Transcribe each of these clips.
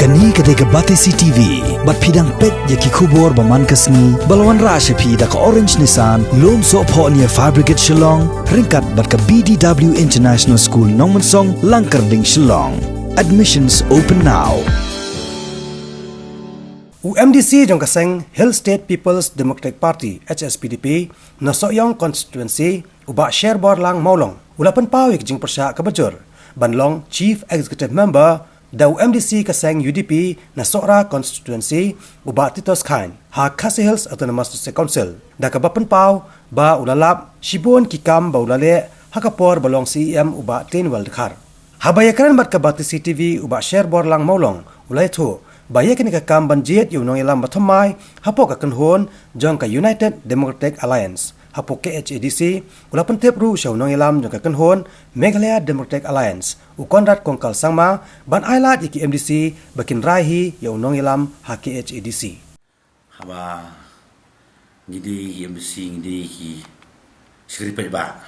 Kani ketika Batisi TV, bat pidang pet yaki kubur baman kasni, balawan rasha pi da ka Orange Nissan, lom so po niya Fabricate Shillong, ringkat bat ka BDW International School Nongmansong, Langkarding Shillong. Admissions open now. UMDC jong kaseng Hill State People's Democratic Party HSPDP na Soyong constituency uba Sherborne lang Maulong ulapan pawik jing persya kabajur banlong Chief Executive Member da UMDC kaseng UDP na Sora constituency uba Titos Khain ha Khasi Hills Autonomous Council da kabapan paw ba ulalap Shibon Kikam ba ulale hakapor balong CEM uba Tenwell Khar habayakaran bat kabati CTV uba Sherborne lang Maulong ulai thu Baya kini kakam banjit yung nong ilam batamay hapok akan hon jong ka United Democratic Alliance hapok ke HADC ulapan tip ru siya nong ilam jong kakan hon Meghalaya Democratic Alliance ukonrat kongkal sangma ban ailat iki MDC bakin rahi yung nong ilam ha ke HADC haba ngidi MDC ngidi ki skripet ba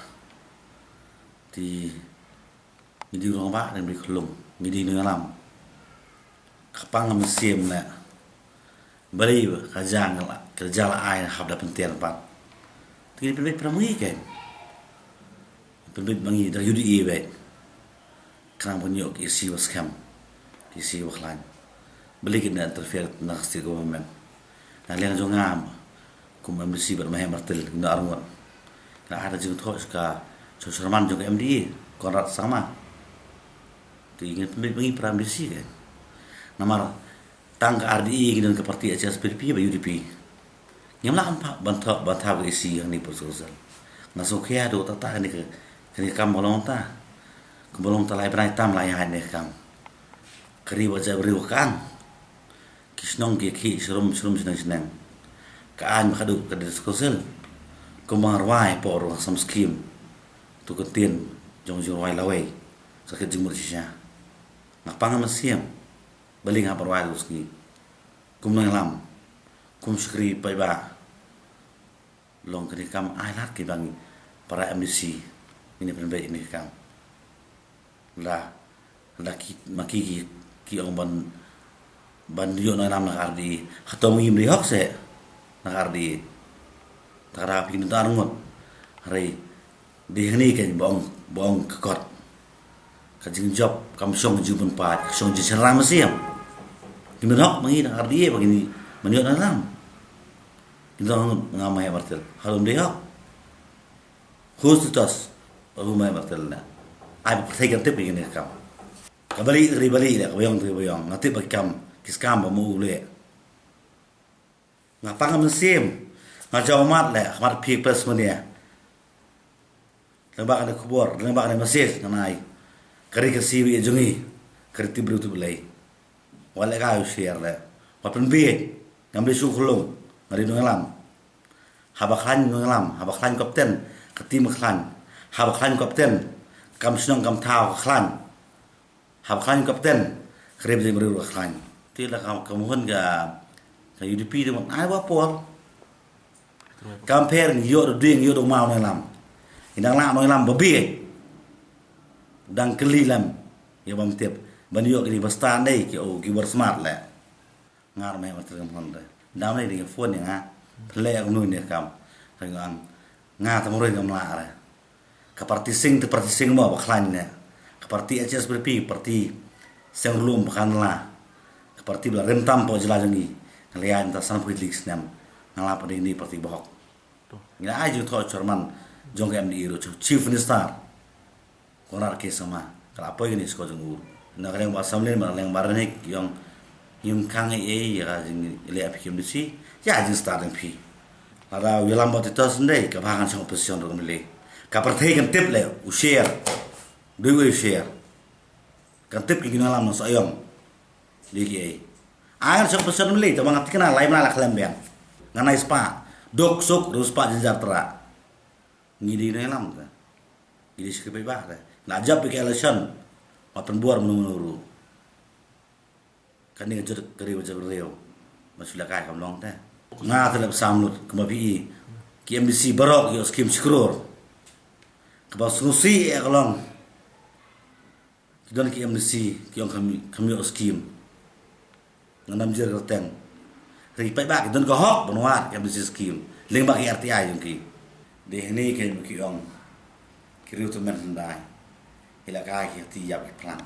ti ngidi rong ba dan berkelung ngidi nong ilam kapang mesim na beri kerja lah air hab dapat tiar pat tinggi perbit pramui kan perbit bangi dari UDE baik kerang punyok isi was kam isi waklan beli kena interfere nak sih government nah liang jongam kum MDC bermain martel kena armut nah ada juga thos ka Sosraman juga MDE kontrak sama tinggi perbit bangi MDC kan Namar tang RDI gitu ke parti HSPDP ba UDP. Nyamla ampa bantha ke isi yang ni proposal. Ngasukya do tata ni ke kam bolong ta. Ke bolong ta lai brai tam lai han ni kam. Kri wa ja bri kan. Kisnong ke ki shrum senang. Ka an khadu ke diskusel. Kumar wai por sam skim. Tu ke tin jong wai lawai. Sakit jumur sisya. Ngapang masiam. Balik apa rawat uski, kum nanglam, kum skri payba, long kenikam ailat kibang para MDC ini penbaik ini kam, lah maki ki orang ban yo nanglam nak ardi, atau mungkin beri hak se nak ardi, tarap ini tarungut, hari dihani kan bong kekot, kajing job kamsong jubun pat, kamsong jiseram siam. Dimenok mangi nak ardi begini meniok dalam. Kita ngamai martel. Halum dia. Khusus rumah martel na. Ai pertaikan tip begini kam. Kabali dah bayang. Nanti bagi kam kiskam bamu ule. Ngapang mesim. Ngajau mat le, mat people semua. Lembak ada kubur, lembak ada masjid nganai. Kari kesiwi jungi. Kari tibru tu belai. Wala kayo share le. Wapen biik. Ngambil sukulong. Ngari nungalam. Habaklan nungalam. Habaklan kapten. Ketim klan. Habaklan kapten. Kam senong kam tau klan. Habaklan kapten. Kerib jeng beriru klan. Tila kamuhun ka UDP dengan ay wapol. Kamper ni yuk ding yuk mau nungalam. Indang lang nungalam babiik. Dang kelilam. Ya bam tiap. Banyak ini besar deh, ki bersmart lah. Ngar meh macam mana? Dah ni dengan phone yang play aku nuin kam. Dengan ngar temurui kam lah. Keparti sing tu parti sing mau baklan ni. Keparti HSPDP parti sing belum baklan lah. Keparti belah rentam po jelas ni. Kalian tak sana politik senam. Ngalap ini parti bohok. Ini aja tu Sherman jong MDI tu Chief Minister. Konar ke sama. Kalau apa ini sekolah jenggur. Nak yang basamlen mana yang baranik yang kang ya jing ile apikim disi ya jing starting pi ada wilam bot itu sendiri kebangan sang position dong mile kapartai kan tip le share dua share kan tip kini alam nasi ayam diki agar sang position mile tu mangat kena lain mana lah kelembian nganai spa dok sok terus spa jejar tera ngidi nelam tu ngidi sekepai bah nak jawab pakai election Wapen buar menuru. Kan ni kerja keri macam beriau. Masih lakai kamlong teh. Ngah terlep samlut kemapi. KMDC barok yo skim skror. Kebas nusi kalong. Kita KMDC kiong kami skim. ngam jer kerteng ri pai ba ki don ko hok bonwat ke business scheme leng ba ki RTI yung ki de ni ke ki ong ki ru tu men dai ila ka ki ti yap plan